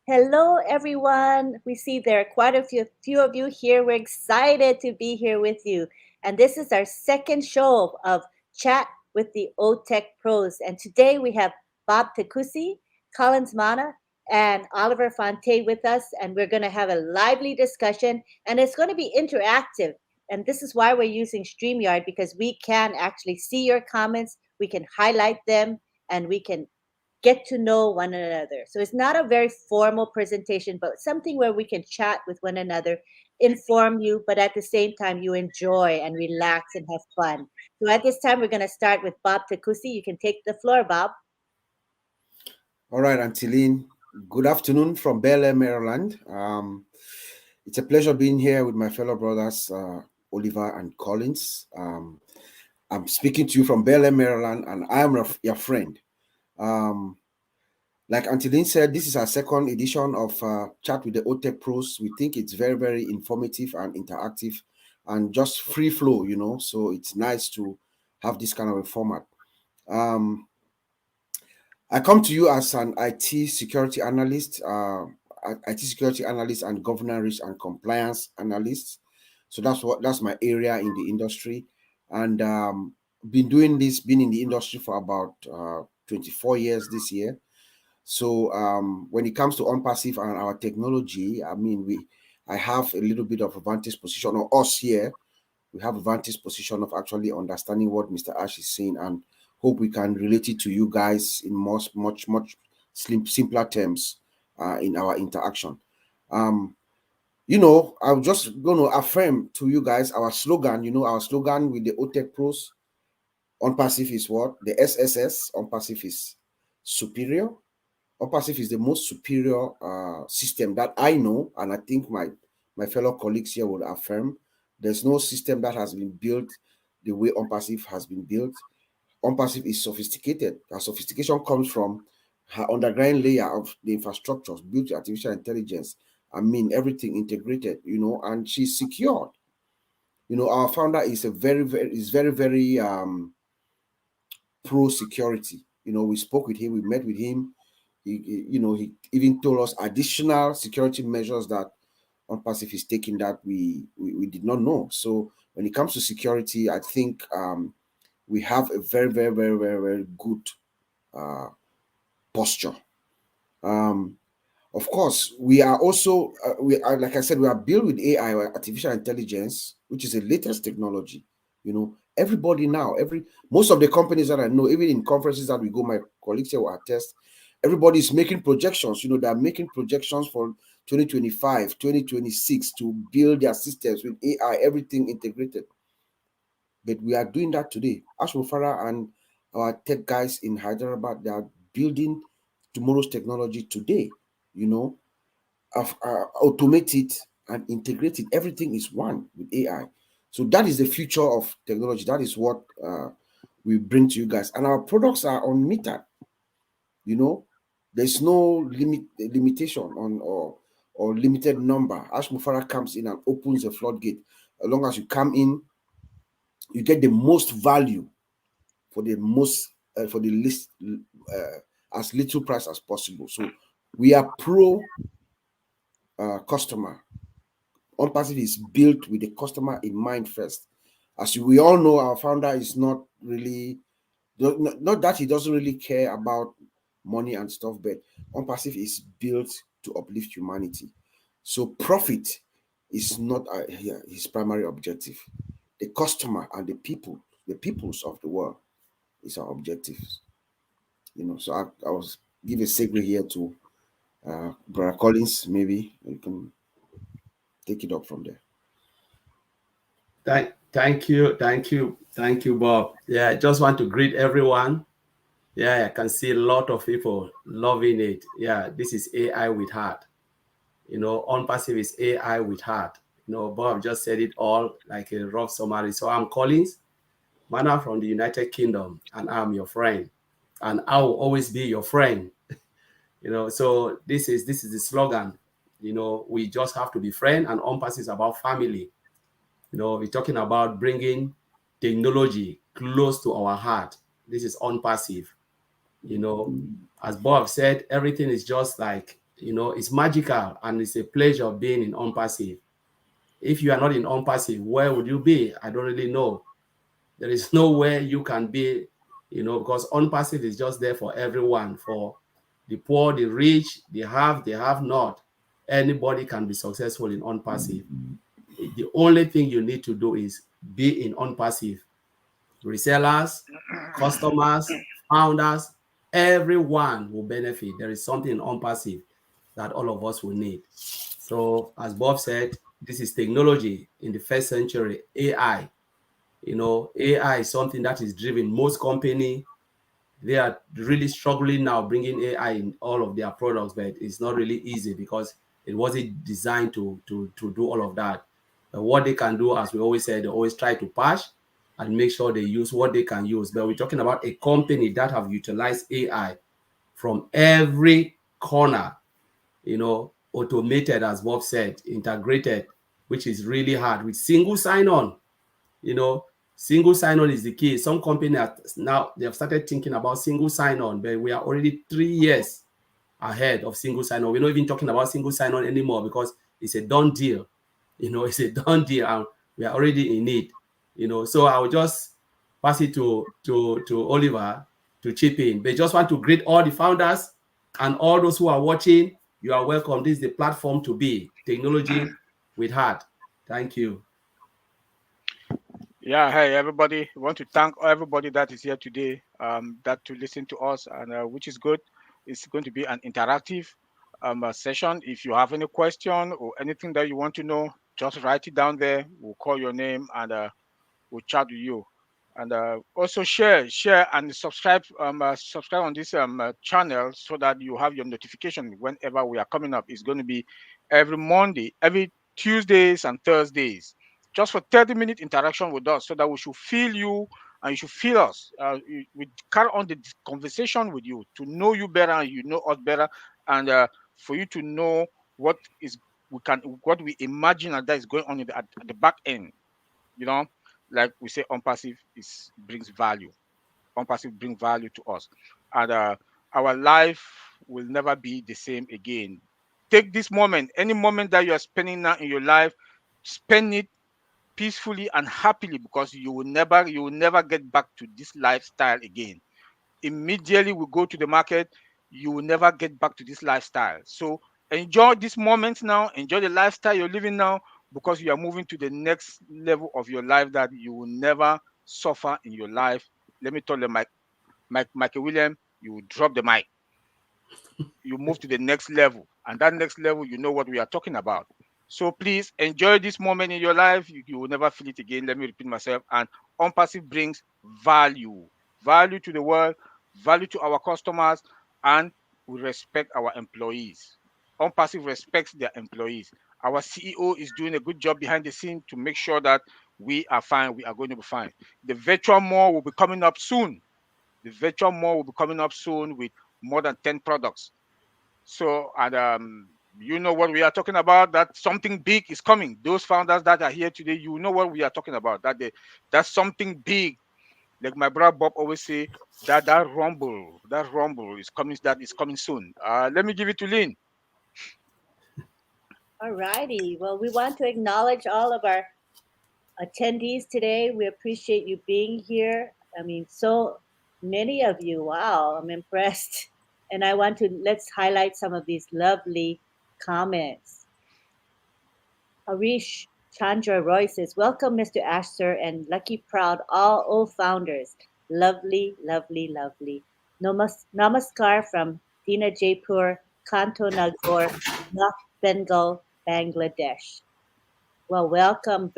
Hello, everyone. We see there are quite a few of you here. We're excited to be here with you. And this is our second show of Chat with the OTech Pros. And today we have Bob Takusi, Collins Mana, and Oliver Fonte with us. And we're going to have a lively discussion. And it's going to be interactive. And this is why we're using StreamYard, because we can actually see your comments, we can highlight them, and we can get to know one another. So it's not a very formal presentation, but something where we can chat with one another, inform you, but at the same time, you enjoy and relax and have fun. So at this time, we're going to start with Bob Takusi. You can take the floor, Bob. All right, Antiline. Good afternoon from Bel Air, Maryland. It's a pleasure being here with my fellow brothers, Oliver and Collins. I'm speaking to you from Bel Air, Maryland, and I'm your friend. Like Antiline said, this is our second edition of Chat with the OTech Pros. We think it's very, very informative and interactive and just free flow, so it's nice to have this kind of a format. I come to you as an IT security analyst, and governance risk and compliance analyst. So that's my area in the industry, and been in the industry for about 24 years this year. So when it comes to OnPassive and our technology, I have a little bit of a vantage position, or us here, we have a vantage position of actually understanding what Mr. Ash is saying, and hope we can relate it to you guys in much simpler terms in our interaction. I'm just going to affirm to you guys our slogan. Our slogan with the OTech Pros: OnPassive is what? The SSS, OnPassive is superior. OnPassive is the most superior system that I know, and I think my fellow colleagues here will affirm. There's no system that has been built the way OnPassive has been built. OnPassive is sophisticated. Our sophistication comes from her underground layer of the infrastructures built with artificial intelligence. Everything integrated, and she's secured. Our founder is very pro security. We spoke with him, we met with him. He even told us additional security measures that OnPassive is taking that we did not know. So when it comes to security, I think we have a very good posture. Of course, we are also like I said, we are built with AI, or artificial intelligence, which is the latest technology. Everybody now, most of the companies that I know, even in conferences that we go, my colleagues here will attest, everybody is making projections. They are making projections for 2025, 2026 to build their systems with AI, everything integrated. But we are doing that today. Ash Mufareh and our tech guys in Hyderabad, they are building tomorrow's technology today. Automate it and integrate it. Everything is one with AI. So that is the future of technology. That is what we bring to you guys. And our products are unmetered. There's no limitation on or limited number. Ash Mufareh comes in and opens the floodgate. As long as you come in, you get the most value for the least as little price as possible. So we are pro customer. OnPassive is built with the customer in mind first. As we all know, our founder is not that he doesn't really care about money and stuff, but OnPassive is built to uplift humanity. So profit is not his primary objective. The customer and the peoples of the world is our objectives. So I was give a segue here to Brother Collins. Maybe you can take it up from there. Thank you, Bob. Yeah, I just want to greet everyone. Yeah, I can see a lot of people loving it. Yeah, this is AI with heart. OnPassive is AI with heart. Bob just said it all like a rough summary. So I'm Collins, Mana from the United Kingdom, and I'm your friend. And I will always be your friend. So this is the slogan. We just have to be friends, and OnPassive is about family. We're talking about bringing technology close to our heart. This is OnPassive. As Bob said, everything is just like It's magical and it's a pleasure being in OnPassive. If you are not in OnPassive, where would you be? I don't really know. There is nowhere you can be, because OnPassive is just there for everyone, for the poor, the rich, the have not. Anybody can be successful in OnPassive. The only thing you need to do is be in OnPassive. Resellers, customers, founders, everyone will benefit. There is something in OnPassive that all of us will need. So as Bob said, this is technology in the first century, AI. AI is something that is driven. Most company, they are really struggling now bringing AI in all of their products, but it's not really easy because it wasn't designed to do all of that. But what they can do, as we always say, they always try to patch and make sure they use what they can use. But we're talking about a company that have utilized AI from every corner, automated, as Bob said, integrated, which is really hard with single sign-on. Single sign-on is the key. Some companies now they have started thinking about single sign-on, but we are already 3 years ahead of single sign-on. We're not even talking about single sign-on anymore because it's a done deal. It's a done deal, and we are already in it. So I will just pass it to Oliver to chip in. But just want to greet all the founders and all those who are watching. You are welcome. This is the platform to be. Technology with heart. Thank you. Yeah, hey everybody. We want to thank everybody that is here today, that to listen to us, and which is good. It's going to be an interactive session. If you have any question or anything that you want to know, just write it down there. We'll call your name and we'll chat with you. And also share, and subscribe on this channel so that you have your notification whenever we are coming up. It's going to be every Monday, every Tuesdays and Thursdays, just for 30-minute interaction with us, so that we should feel you and you should feel us. We carry on the conversation with you to know you better and you know us better, and for you to know what we imagine and that is going on at the back end. You know, like we say, OnPassive brings value. OnPassive brings value to us, and our life will never be the same again. Take this moment, any moment that you are spending now in your life, spend it peacefully and happily, because you will never get back to this lifestyle again. Immediately we go to the market, you will never get back to this lifestyle. So enjoy this moment now, enjoy the lifestyle you're living now, because you are moving to the next level of your life that you will never suffer in your life. Let me tell you, Michael William, you will drop the mic. You move to the next level, and that next level, you know what we are talking about. So please enjoy this moment in your life. You will never feel it again. Let me repeat myself. And OnPassive brings value to the world, value to our customers, and we respect our employees. OnPassive respects their employees. Our CEO is doing a good job behind the scene to make sure that we are fine. We are going to be fine. The virtual mall will be coming up soon. The virtual mall will be coming up soon with more than 10 products. So, and you know what we are talking about, that something big is coming. Those founders that are here today, you know what we are talking about, that's something big. Like my brother Bob always say, that rumble is coming, that is coming soon. Let me give it to Lynn. All righty. Well, we want to acknowledge all of our attendees today. We appreciate you being here. I mean, so many of you. Wow, I'm impressed. And let's highlight some of these lovely comments. Harish Chandra Roy says, welcome, Mr. Asher and Lucky Proud, all founders. Lovely, lovely, lovely. Namaskar from Dina Jaipur, Kanto Nagore, North Bengal, Bangladesh. Well, welcome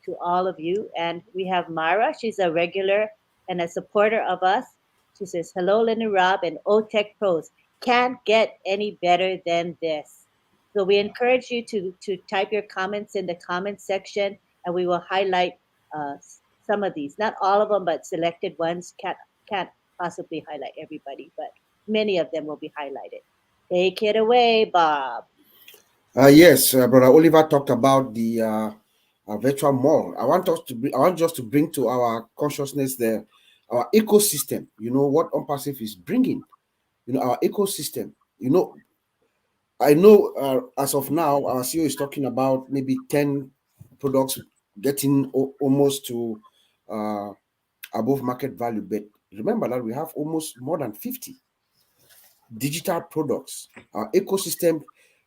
to all of you. And we have Myra. She's a regular and a supporter of us. She says, hello, Lenny Rob and OTech Pros. Can't get any better than this. So we encourage you to type your comments in the comment section, and we will highlight some of these. Not all of them, but selected ones. Can't possibly highlight everybody, but many of them will be highlighted. Take it away, Bob. Yes, Brother Oliver talked about the virtual mall. I want us to bring to our consciousness our ecosystem. You know what OnPassive is bringing. Our ecosystem. I know as of now, our CEO is talking about maybe 10 products getting almost to uh, above market value. But remember that we have almost more than 50 digital products. Our ecosystem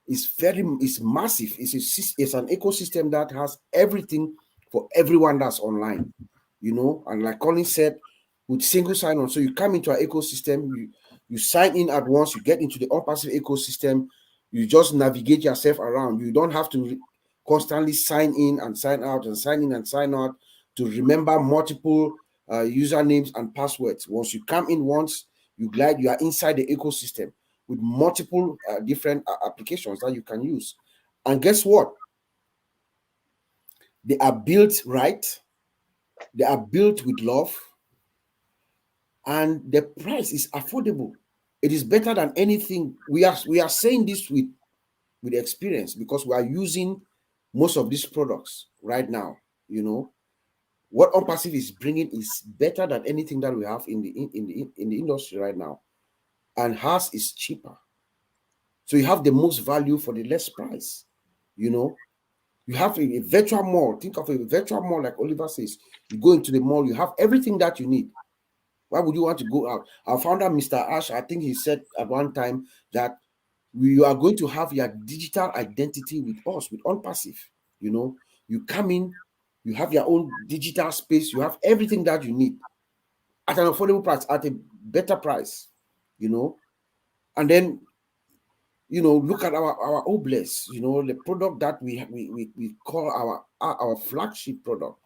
is massive. It's an ecosystem that has everything for everyone that's online. And like Colin said, with single sign-on, so you come into our ecosystem, you sign in at once, you get into the OnPassive ecosystem, you just navigate yourself around. You don't have to constantly sign in and sign out and sign in and sign out to remember multiple usernames and passwords. Once you come in once, you are inside the ecosystem with multiple different applications that you can use. And guess what? They are built right. They are built with love, and the price is affordable. It is better than anything. We are saying this with experience because we are using most of these products right now. What OnPassive is bringing is better than anything that we have in the industry right now, and ours is cheaper. So you have the most value for the less price. You have a virtual mall. Think of a virtual mall, like Oliver says. You go into the mall, you have everything that you need. Why would you want to go out? Our founder, Mr. Ash, I think he said at one time that you are going to have your digital identity with us, with OnPassive. You come in, you have your own digital space, you have everything that you need at an affordable price, at a better price. And then look at our OBLESS, the product that we call our flagship product.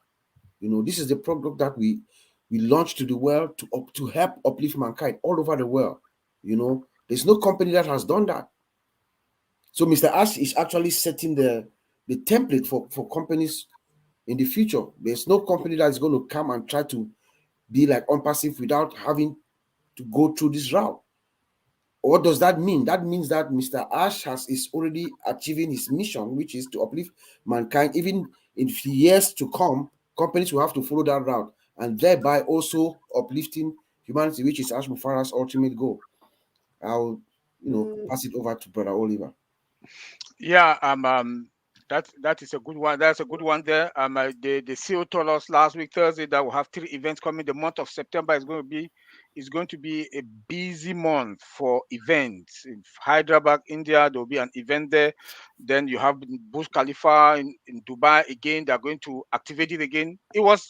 This is the product that we launched to the world to help uplift mankind all over the world. There's no company that has done that. So Mr. Ash is actually setting the template for companies in the future. There's no company that is going to come and try to be like OnPassive without having to go through this route. What does that mean? That means that Mr. Ash is already achieving his mission, which is to uplift mankind. Even in years to come, companies will have to follow that route, and thereby also uplifting humanity, which is Ash Mufareh's ultimate goal. I'll, pass it over to Brother Oliver. Yeah, that is a good one. That's a good one there. The CEO told us last week Thursday that we'll have 3 events coming. The month of September is going to be a busy month for events. In Hyderabad, India, there will be an event there. Then you have Burj Khalifa in Dubai again. They're going to activate it again. It was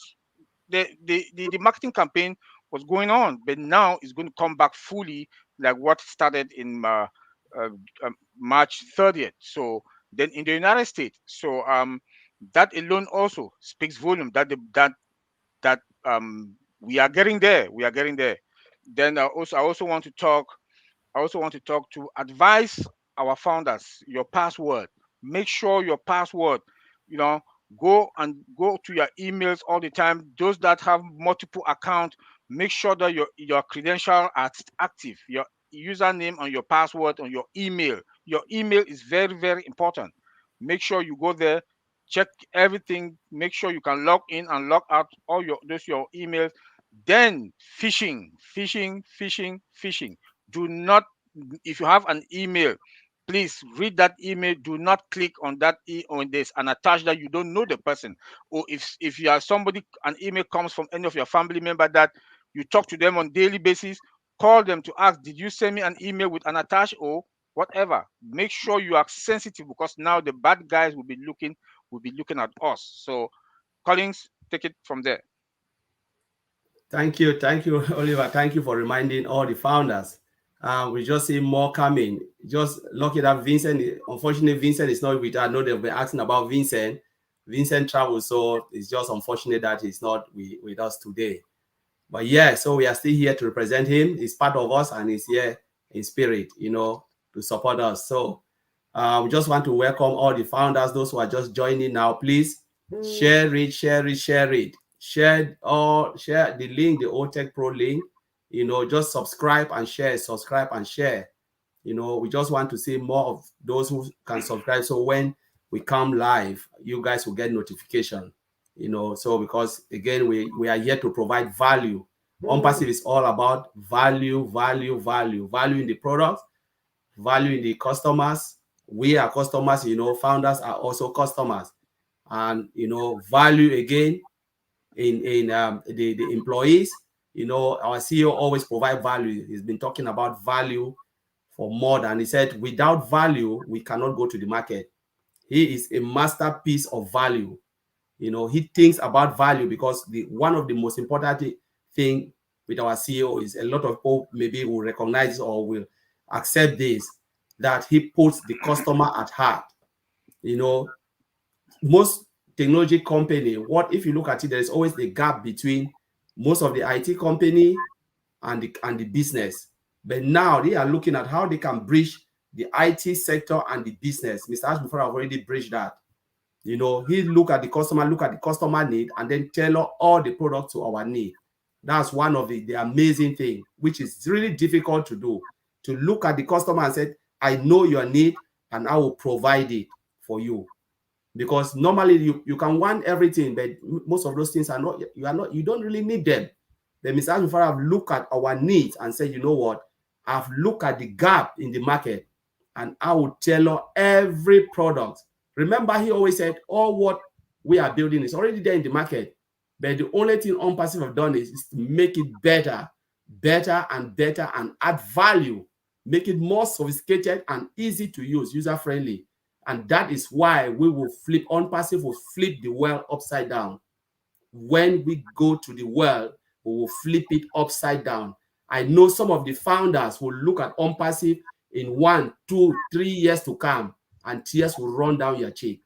the marketing campaign was going on, but now it's going to come back fully, like what started in uh, March 30th. So then in the United States, so that alone also speaks volume that we are getting there. We are getting there. Then I also want to talk. I also want to talk to advise our founders your password. Make sure your password, you know, go to your emails all the time. Those that have multiple accounts, make sure that your credentials are active. Your username and your password on your email. Your email is very, very important. Make sure you go there, check everything, make sure you can log in and log out all your emails. Then phishing. Do not, if you have an email, please read that email. Do not click on that on this and attach that you don't know the person. Or if you are somebody, an email comes from any of your family member that you talk to them on daily basis, call them to ask, did you send me an email with an attach or whatever? Make sure you are sensitive, because now the bad guys will be looking at us. So Collins, take it from there. Thank you, Oliver. Thank you for reminding all the founders. We just see more coming. Just lucky that Vincent, unfortunately, Vincent is not with us. I know they've been asking about Vincent. Vincent travels, so it's just unfortunate that he's not with us today. But yeah, so we are still here to represent him. He's part of us and he's here in spirit, to support us. So we just want to welcome all the founders, those who are just joining now. Please share it. Share the link, the OTech Pro link. Just subscribe and share. We just want to see more of those who can subscribe. So when we come live, you guys will get notification. So because again, we are here to provide value. OnPassive is all about value in the product, value in the customers, we are customers, founders are also customers. And, value again in the employees, our CEO always provide value. He's been talking about value for more than, he said, without value, we cannot go to the market. He is a masterpiece of value. He thinks about value because one of the most important thing with our CEO is a lot of people maybe will recognize or will accept this, that he puts the customer at heart. Most technology company, if you look at it, there's always the gap between most of the IT company and the business. But now they are looking at how they can bridge the IT sector and the business. Mr. Mufareh have already bridged that. He look at the customer need, and then tailor all the products to our need. That's one of the amazing thing, which is really difficult to do, to look at the customer and say, I know your need and I will provide it for you. Because normally you can want everything, but most of those things you don't really need them. But Mr. Mufareh have looked at our needs and said, you know what, I've looked at the gap in the market and I will tailor every product. Remember, he always said all what we are building is already there in the market. But the only thing OnPassive have done is to make it better and add value, make it more sophisticated and easy to use, user-friendly. And that is why OnPassive will flip the world upside down. When we go to the world, we will flip it upside down. I know some of the founders will look at OnPassive in 1, 2, 3 years to come, and tears will run down your cheek,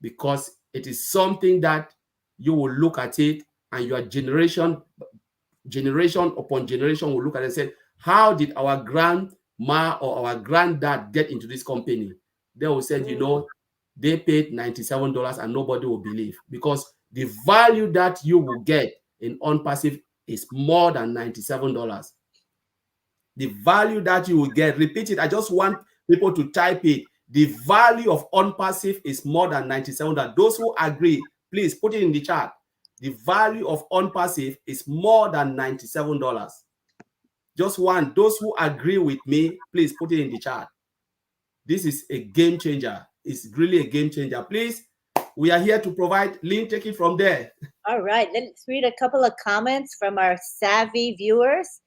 because it is something that you will look at it and your generation upon generation will look at it and say, how did our grandma or our granddad get into this company? They will say, they paid $97 and nobody will believe, because the value that you will get in OnPassive is more than $97. The value that you will get, repeat it, I just want people to type it. The value of OnPassive is more than $97. Those who agree, please put it in the chat. The value of OnPassive is more than $97. Just one. Those who agree with me, please put it in the chat. This is a game changer. It's really a game changer. Please, we are here to provide. Lynn, take it from there. All right, let's read a couple of comments from our savvy viewers.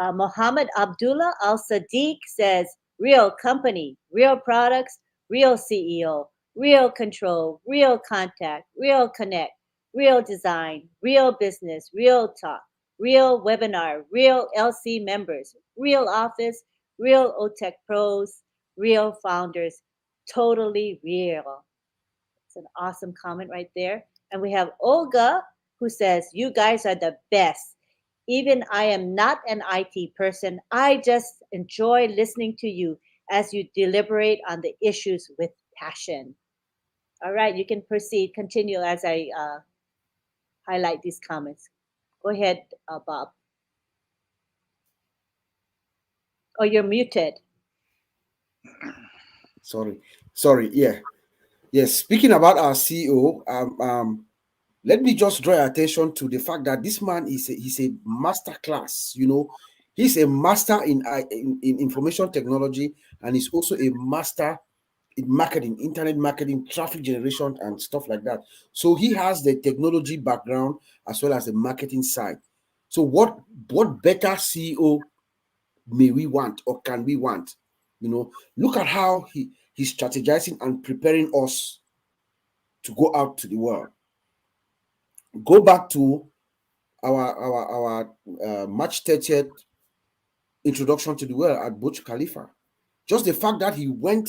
Mohammed Abdullah Al Sadiq says, real company, real products, real CEO, real control, real contact, real connect, real design, real business, real talk, real webinar, real LC members, real office, real OTech Pros, real founders, totally real. It's an awesome comment right there. And we have Olga, who says, you guys are the best. Even I am not an IT person. I just enjoy listening to you as you deliberate on the issues with passion. All right, you can proceed, continue as I highlight these comments. Go ahead, Bob. Oh, you're muted. Sorry. Yeah. Yes. Speaking about our CEO, let me just draw your attention to the fact that this man he's a master class. He's a master in information technology, and he's also a master in marketing, internet marketing, traffic generation, and stuff like that. So he has the technology background as well as the marketing side. So what better CEO may we want, or can we want? Look at how he's strategizing and preparing us to go out to the world. Go back to our March 30th introduction to the world at Burj Khalifa. Just the fact that he went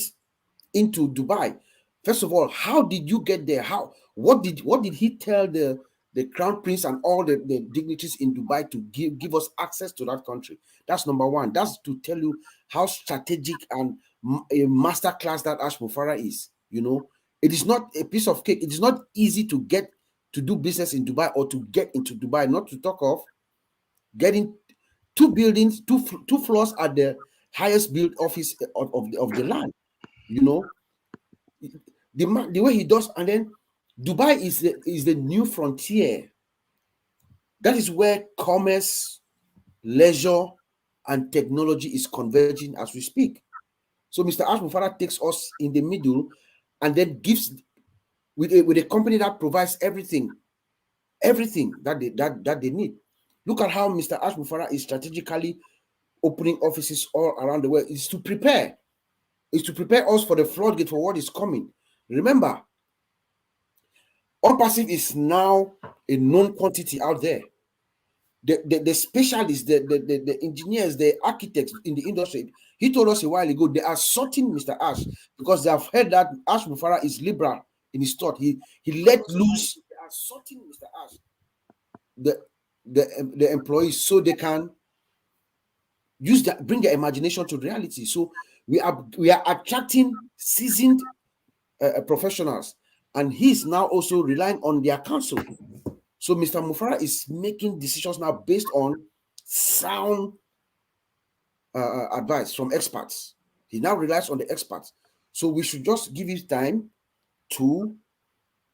into Dubai. First of all, how did you get there? What did he tell the crown prince and all the dignitaries in Dubai to give us access to that country? That's number one. That's to tell you how strategic and a master class that Mufareh is. It is not a piece of cake. It is not easy to get to do business in Dubai or to get into Dubai, not to talk of getting 2 buildings, two floors at the highest built office of the land. The way he does, and then Dubai is the new frontier. That is where commerce, leisure, and technology is converging as we speak. So Mr. Ash Mufareh takes us in the middle and then gives with a company that provides everything that they need. Look at how Mr. Ash Mufareh is strategically opening offices all around the world. Is to prepare us for the floodgate for what is coming. Remember, OnPassive is now a known quantity out there. The specialists, the engineers, the architects in the industry, he told us a while ago, they are sorting Mr. Ash because they have heard that Ash Mufareh is liberal in his thought. He let loose Mr. Ash, the employees, so they can use that, bring their imagination to reality. So we are attracting seasoned professionals, and he's now also relying on their counsel. So Mr. Mufareh is making decisions now based on sound advice from experts. He now relies on the experts. So we should just give him time to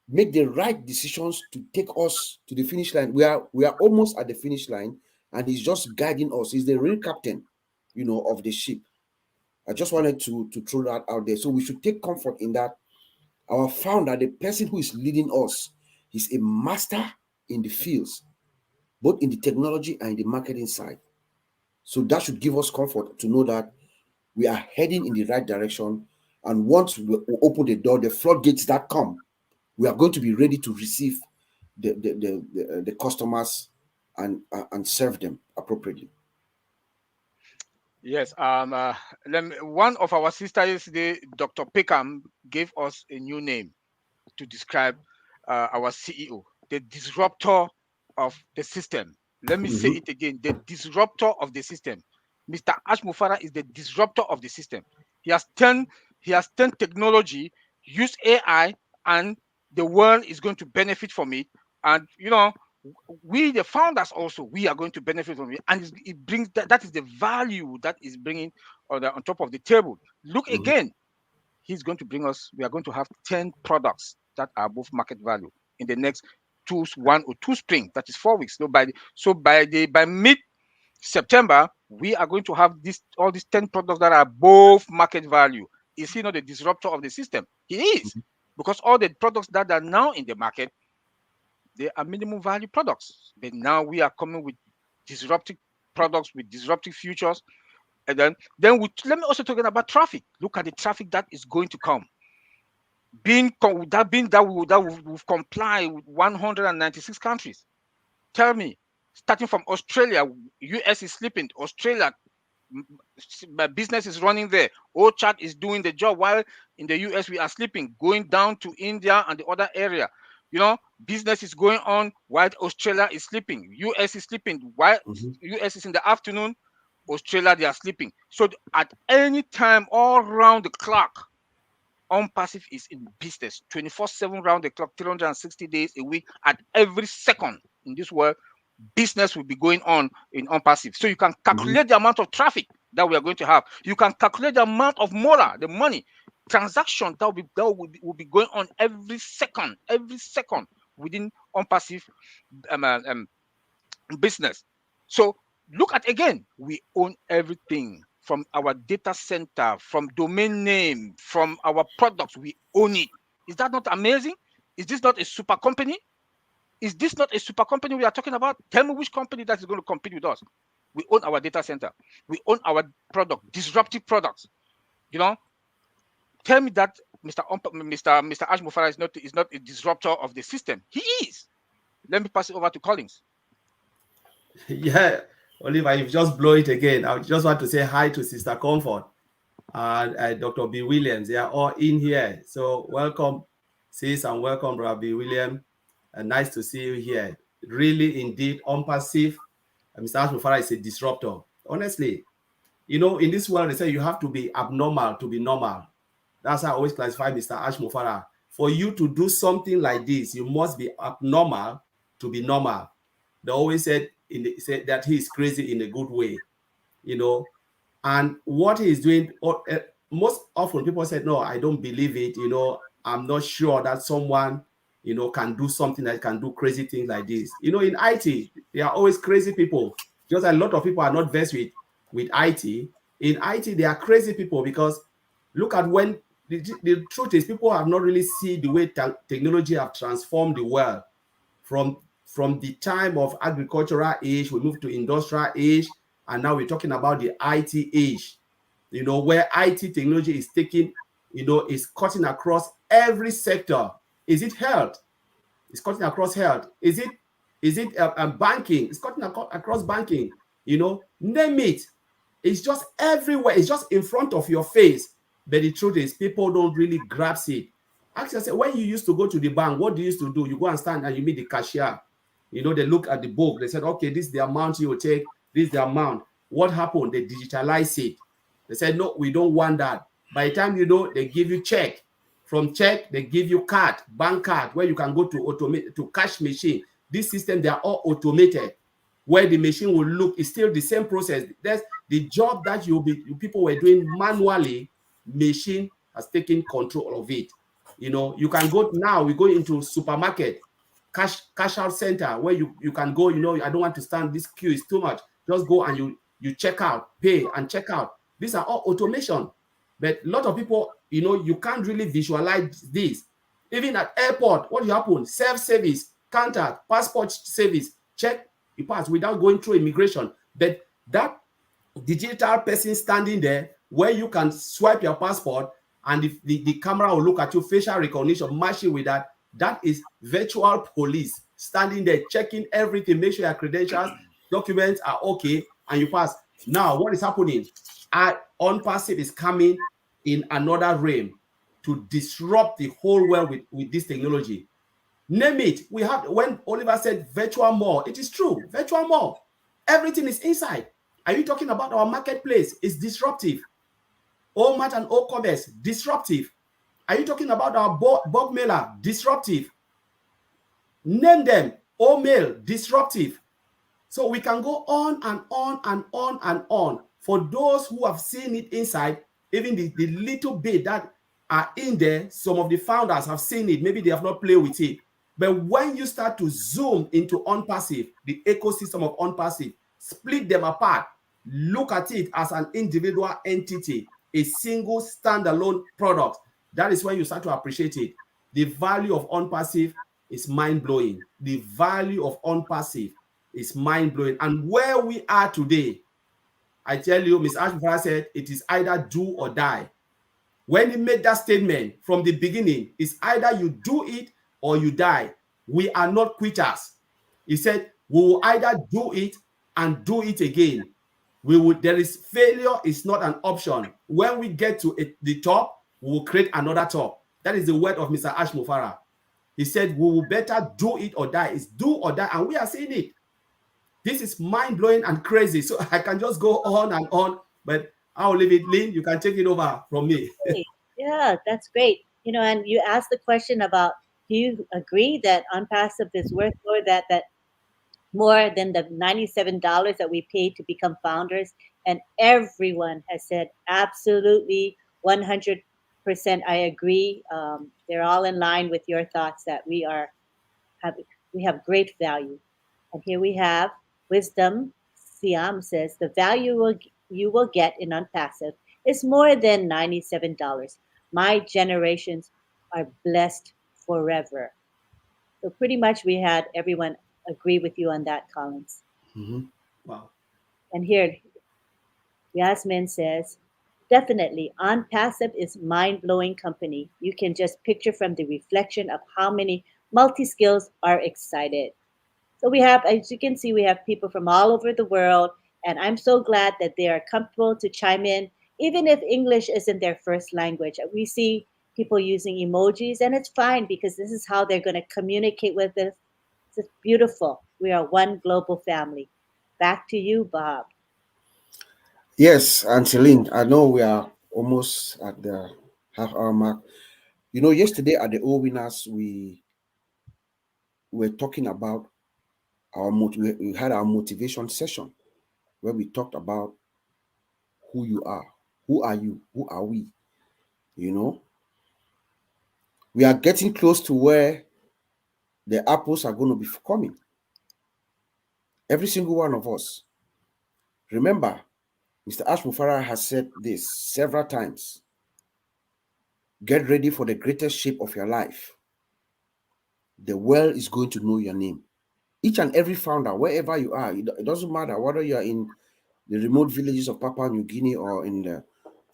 make the right decisions to take us to the finish line. We are almost at the finish line, and he's just guiding us. He's the real captain, of the ship. I just wanted to throw that out there. So we should take comfort in that. Our founder, the person who is leading us, he's a master in the fields, both in the technology and the marketing side. So that should give us comfort to know that we are heading in the right direction. And once we open the door, the floodgates that come, we are going to be ready to receive the customers and serve them appropriately. Yes. One of our sisters yesterday, Dr. Peckham, gave us a new name to describe our CEO, the disruptor of the system. Let me say it again: the disruptor of the system. Mr. Ash Mufareh is the disruptor of the system. He has turned technology, used AI, and the world is going to benefit from it. And we, the founders, also we are going to benefit from it. And it brings that is the value that is bringing on top of the table. Look again, he's going to bring us. We are going to have 10 products that are above market value in the next 1 or 2 spring. That is 4 weeks. So by mid September, we are going to have all these 10 products that are above market value. Is he not the disruptor of the system? He is, because all the products that are now in the market, they are minimum value products. But now we are coming with disruptive products with disruptive futures. And then let me also talk about traffic. Look at the traffic that is going to come. That we've complied with 196 countries. Tell me, starting from Australia, US is sleeping. Australia, my business is running there. OChat is doing the job, while in the US we are sleeping. Going down to India and the other area, business is going on while Australia is sleeping. US is sleeping while US is in the afternoon. Australia, they are sleeping. So at any time, all round the clock, OnPassive is in business 24/7 round the clock, 360 days a week. At every second in this world, business will be going on in OnPassive. So you can calculate the amount of traffic that we are going to have. You can calculate the amount of MORA, the money transaction that will be going on every second within OnPassive business. So look at, again, we own everything from our data center, from domain name, from our products. We own it. Is that not amazing? Is this not a super company? Is this not a super company we are talking about? Tell me which company that is going to compete with us. We own our data center. We own our product, disruptive products. Tell me that Mr. Ash Mufareh is not a disruptor of the system. He is. Let me pass it over to Collins. Yeah, Oliver, you've just blown it again. I just want to say hi to Sister Comfort and Dr. B. Williams. They are all in here. So welcome, sis, and welcome, Brother B. Williams. Nice to see you here. Really, indeed, OnPassive, Mr. Ash Mufareh is a disruptor. Honestly, in this world, they say you have to be abnormal to be normal. That's how I always classify Mr. Ash Mufareh. For you to do something like this, you must be abnormal to be normal. They always said that he is crazy in a good way, and what he is doing. Most often people said, no, I don't believe it. I'm not sure that someone, can do something that can do crazy things like this. In IT, there are always crazy people. Just a lot of people are not versed with IT. In IT, they are crazy people because Look at when the truth is, people have not really seen the way technology have transformed the world from the time of agricultural age, we moved to industrial age, and now we're talking about the IT age, you know, where IT technology is taking, you know, is cutting across every sector. Is it health? It's cutting across health. Is it banking? It's cutting across banking. You know, name it. It's just everywhere. It's just in front of your face. But the truth is, people don't really grasp it. Ask yourself, when you used to go to the bank, what do you used to do? You go and stand and you meet the cashier. You know, they look at the book. They said, okay, this is the amount you will take. This is the amount. What happened? They digitalize it. They said, no, we don't want that. By the time you know, they give you check. From check, they give you card, bank card, where you can go to automate to cash machine. This system, they are all automated. Where the machine will look, it's still the same process. That's the job that people were doing manually. Machine has taken control of it. You know, you can go now. We go into supermarket, cash out center where you can go. You know, I don't want to stand. This queue is too much. Just go and you check out, pay and check out. These are all automation. But a lot of people, you know, you can't really visualize this. Even at airport, what will happen? Self-service, counter, passport service, check, you pass without going through immigration. But that digital person standing there where you can swipe your passport and the camera will look at you, facial recognition, match it with that is virtual police standing there checking everything, make sure your credentials, documents are okay, and you pass. Now, what is happening? OnPassive is coming in another realm to disrupt the whole world with this technology. Name it. We have, when Oliver said virtual mall, it is true. Virtual mall. Everything is inside. Are you talking about our marketplace? It's disruptive. Walmart and OCommerce, disruptive. Are you talking about our bulk mailer? Disruptive. Name them. Mail, disruptive. So we can go on and on and on and on. For those who have seen it inside, even the little bit that are in there, some of the founders have seen it. Maybe they have not played with it. But when you start to zoom into OnPassive, the ecosystem of OnPassive, split them apart, look at it as an individual entity, a single standalone product, that is when you start to appreciate it. The value of OnPassive is mind-blowing. The value of OnPassive is mind-blowing. And where we are today, I tell you, Ms. Ashbara said, it is either do or die. When he made that statement from the beginning, it's either you do it or you die. We are not quitters. He said, we will either do it and do it again. There is failure is not an option. When we get to the top, we will create another top. That is the word of Mr. Ash Mufareh. He said, we will better do it or die. It's do or die, and we are seeing it. This is mind-blowing and crazy. So I can just go on and on, but I'll leave it. Lynn, you can take it over from me. Yeah, that's great. You know, and you asked the question about, do you agree that OnPassive is worth more than the $97 that we paid to become founders? And everyone has said absolutely 100%. I agree. They're all in line with your thoughts that we have great value. And here we have Wisdom Siam says the value you will get in OnPassive is more than $97. My generations are blessed forever. So pretty much we had everyone agree with you on that, Collins. Mm-hmm. Wow. And here, Yasmin says, definitely, OnPassive is mind-blowing company. You can just picture from the reflection of how many multi-skills are excited. So we have, as you can see, we have people from all over the world, and I'm so glad that they are comfortable to chime in, even if English isn't their first language. We see people using emojis, and it's fine because this is how they're going to communicate with us. It's beautiful. We are one global family. Back to you, Bob. Yes, and Celine, I know we are almost at the half-hour mark. You know, yesterday at the O Winners, we were talking about we had our motivation session where we talked about who you are, who are you, who are we. You know, we are getting close to where the apples are going to be coming. Every single one of us. Remember, Mr. Ash Mufareh has said this several times. Get ready for the greatest shape of your life. The world is going to know your name. Each and every founder, wherever you are, it doesn't matter whether you are in the remote villages of Papua New Guinea or in the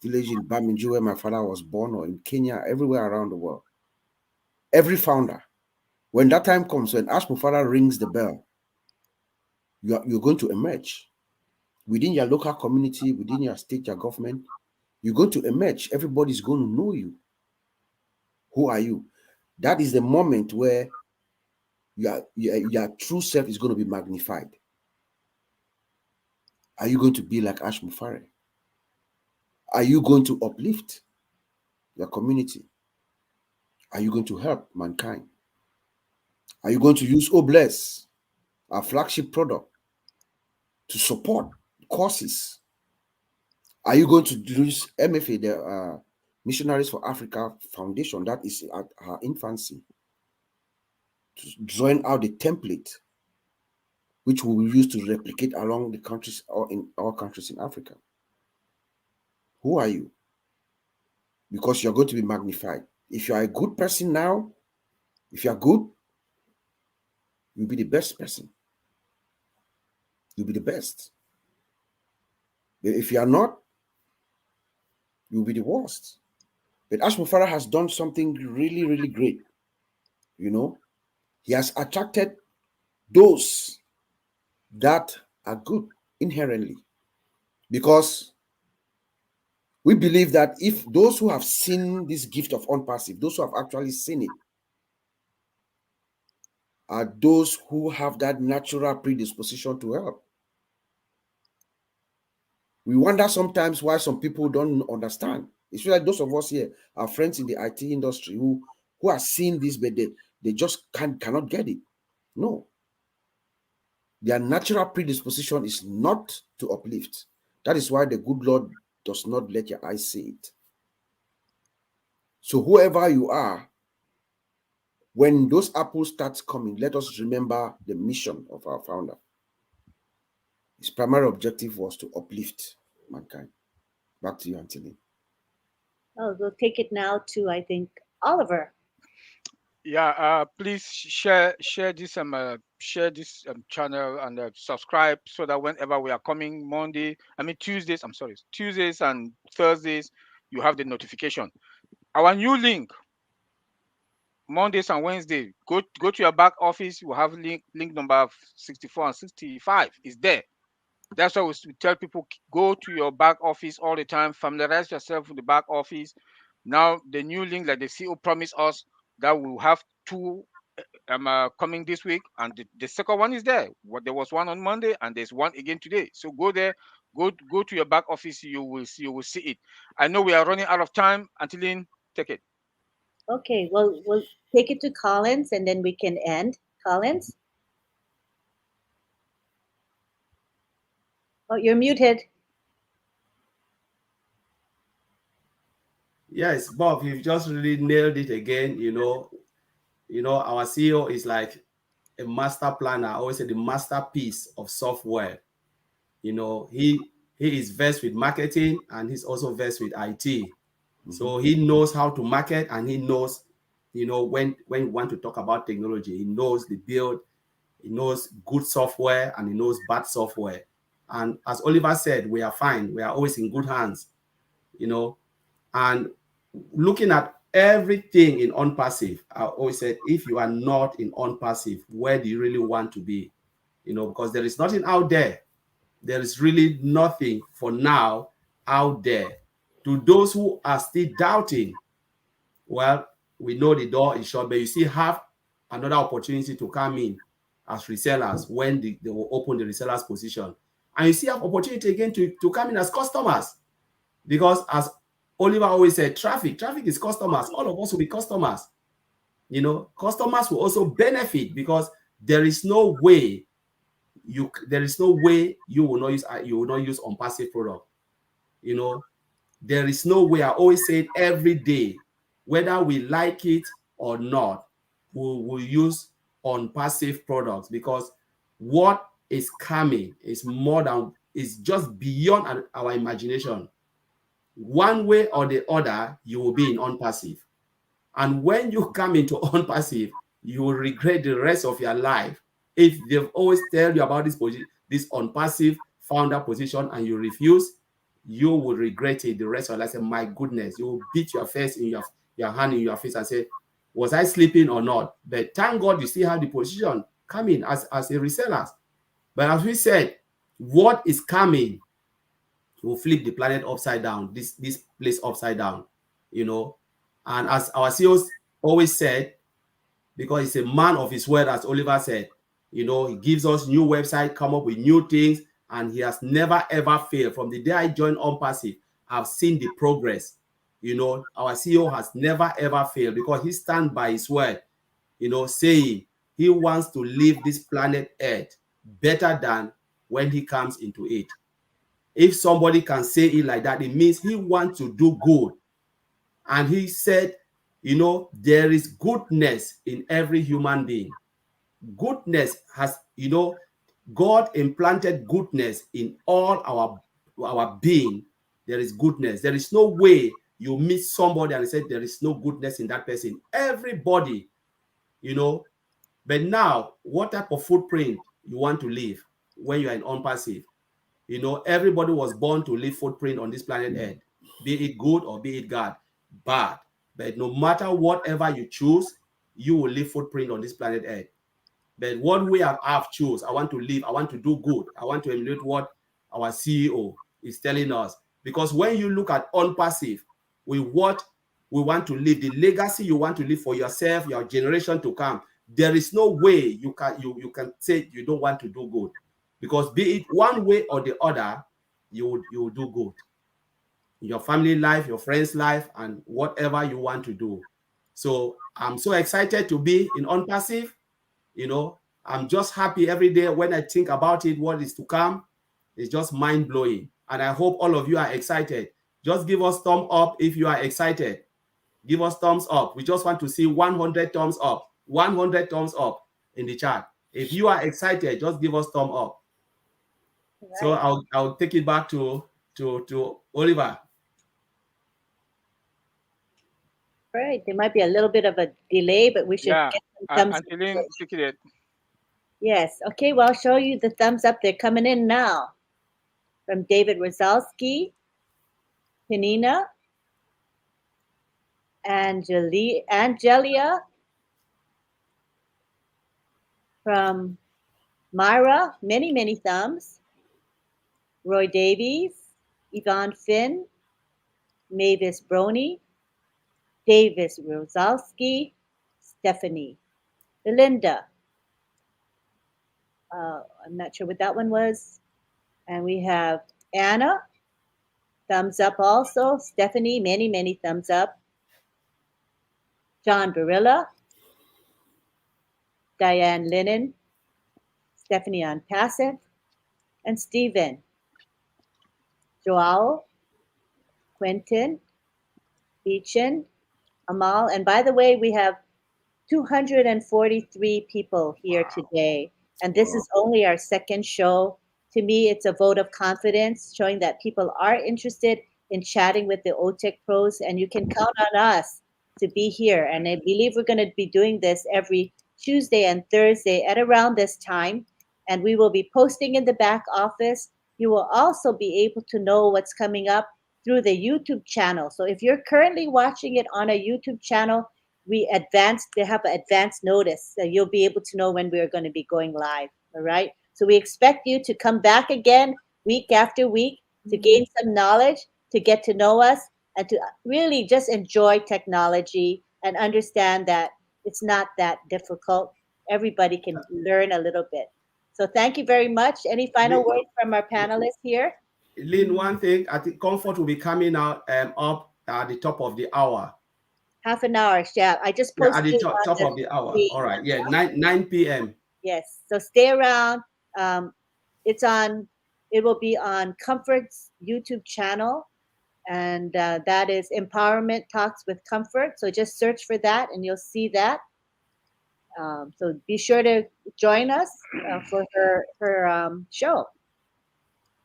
village in Bamiju where my father was born, or in Kenya, everywhere around the world. Every founder, when that time comes, when Ash Mufareh rings the bell, you're going to emerge within your local community, within your state, your government. You're going to emerge. Everybody's going to know you. Who are you? That is the moment where your true self is going to be magnified. Are you going to be like Ash Mufareh? Are you going to uplift your community? Are you going to help mankind? Are you going to use OBLESS, our flagship product, to support causes? Are you going to use MFA, the Missionaries for Africa Foundation, that is at her infancy, to join out the template which we will use to replicate along the countries or in all countries in Africa? Who are you? Because you're going to be magnified. If you are a good person now, if you are good, you'll be the best person. You'll be the best. But if you are not, you'll be the worst. But Ash Mufareh has done something really, really great. You know, he has attracted those that are good inherently. Because we believe that if those who have seen this gift of OnPassive, those who have actually seen it, are those who have that natural predisposition to help. We wonder sometimes why some people don't understand. It's like those of us here, our friends in the IT industry who are seeing this, but they just cannot get it. No. Their natural predisposition is not to uplift. That is why the good Lord does not let your eyes see it. So whoever you are, when those apples start coming, let us remember the mission of our founder. His primary objective was to uplift mankind. Back to you, Anthony. Oh, we'll take it now to, I think, Oliver. Yeah, please share this channel and subscribe, so that whenever we are coming Tuesdays and Thursdays, you have the notification. Our new link, Mondays and Wednesdays, go to your back office. You have link number 64 and 65 is there. That's why we tell people, go to your back office all the time, familiarize yourself with the back office. Now the new link, like the CEO promised us, that we'll have two coming this week, and the second one is there. There was one on Monday and there's one again today. So go there, go to your back office. You will see it. I know we are running out of time. Antilin, take it. Okay, well, we'll take it to Collins and then we can end. Collins? Oh, you're muted. Yes, Bob, you've just really nailed it again. Our CEO is like a master planner. I always say the masterpiece of software. He is versed with marketing and he's also versed with IT. So he knows how to market, and he knows, when we want to talk about technology, he knows the build, he knows good software, and he knows bad software. And as Oliver said, we are fine. We are always in good hands, and looking at everything in OnPassive, I always said, if you are not in OnPassive, where do you really want to be? Because there is nothing out there. There is really nothing for now out there. To those who are still doubting, well, we know the door is shut, but you still have another opportunity to come in as resellers when they will open the resellers position. And you still have opportunity again to come in as customers. Because as Oliver always said, traffic is customers. All of us will be customers. Customers will also benefit, because there is no way you will not use OnPassive product. There is no way. I always say it every day, whether we like it or not, we will use OnPassive products, because what is coming is just beyond our imagination. one way or the other, you will be in OnPassive. And when you come into OnPassive, you will regret the rest of your life. If they've always tell you about this position, this OnPassive founder position, and you refuse, you will regret it the rest of your life. Say, my goodness, you will beat your face in your hand in your face and say, was I sleeping or not? But thank God you still have the position coming as a reseller. But as we said, what is coming will flip the planet upside down, this place upside down, you know. And as our CEOs always said, because he's a man of his word, as Oliver said, you know, he gives us new website, come up with new things, and he has never ever failed. From the day I joined OnPassive, I've seen the progress. You know, our CEO has never ever failed because he stands by his word, you know, saying he wants to leave this planet Earth better than when he comes into it. If somebody can say it like that, it means he wants to do good. And he said, you know, there is goodness in every human being. Goodness has, you know, God implanted goodness in all our being. There is goodness. There is no way you meet somebody and say there is no goodness in that person. Everybody, you know. But now, what type of footprint you want to leave when you are in OnPassive? You know, everybody was born to leave footprint on this planet Earth, be it good or be it bad. But no matter whatever you choose, you will leave footprint on this planet Earth. But what we have choose, I want to live, I want to do good, I want to emulate what our CEO is telling us. Because when you look at OnPassive, with what we want to leave, the legacy you want to leave for yourself, your generation to come, there is no way you can say you don't want to do good. Because be it one way or the other, you will do good. Your family life, your friends' life, and whatever you want to do. So I'm so excited to be in OnPassive. You know, I'm just happy every day when I think about it, what is to come. It's just mind-blowing. And I hope all of you are excited. Just give us thumbs up if you are excited. Give us thumbs up. We just want to see 100 thumbs up. 100 thumbs up in the chat. If you are excited, just give us thumbs up. Right. So I'll take it back to Oliver. Right. There might be a little bit of a delay, but we should get some thumbs up. Yes. Okay. Well, I'll show you the thumbs up. They're coming in now. From David Rozalski, Penina, Angelia, from Myra, many thumbs. Roy Davies, Yvonne Finn, Mavis Brony, Davis Rozalski, Stephanie, Belinda. I'm not sure what that one was. And we have Anna, thumbs up also. Stephanie, many thumbs up. John Barilla, Diane Lennon, Stephanie OnPassive, and Stephen, Joao, Quentin, Beechin, Amal. And by the way, we have 243 people here today. And this is only our second show. To me, it's a vote of confidence, showing that people are interested in chatting with the OTech Pros, and you can count on us to be here. And I believe we're going to be doing this every Tuesday and Thursday at around this time. And we will be posting in the back office. You will also be able to know what's coming up through the YouTube channel. So if you're currently watching it on a YouTube channel, they have an advanced notice. So you'll be able to know when we're going to be going live. All right. So we expect you to come back again week after week to gain some knowledge, to get to know us, and to really just enjoy technology and understand that it's not that difficult. Everybody can learn a little bit. So thank you very much. Any final words from our panelists here? Lynn, one thing, I think Comfort will be coming out up at the top of the hour. Half an hour, yeah. I just posted at the top of the hour. All right, yeah, 9 p.m. Yes, so stay around. It will be on Comfort's YouTube channel, and that is Empowerment Talks with Comfort. So just search for that, and you'll see that. So be sure to join us for her show.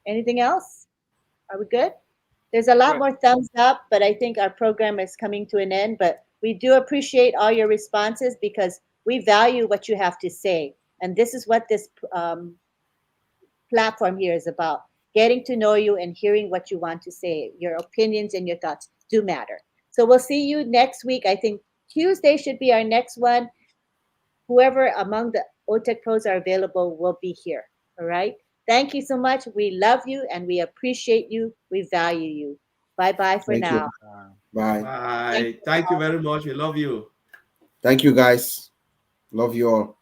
Anything else? Are we good? There's a lot Good. more thumbs up, but I think our program is coming to an end. But we do appreciate all your responses because we value what you have to say. And this is what this platform here is about, getting to know you and hearing what you want to say. Your opinions and your thoughts do matter. So we'll see you next week. I think Tuesday should be our next one. Whoever among the OTech pros are available will be here. All right. Thank you so much. We love you and we appreciate you. We value you. Bye bye for Thank you. now. Bye. Thank Bye. you Thank you all. very much. We love you. Thank you, guys. Love you all.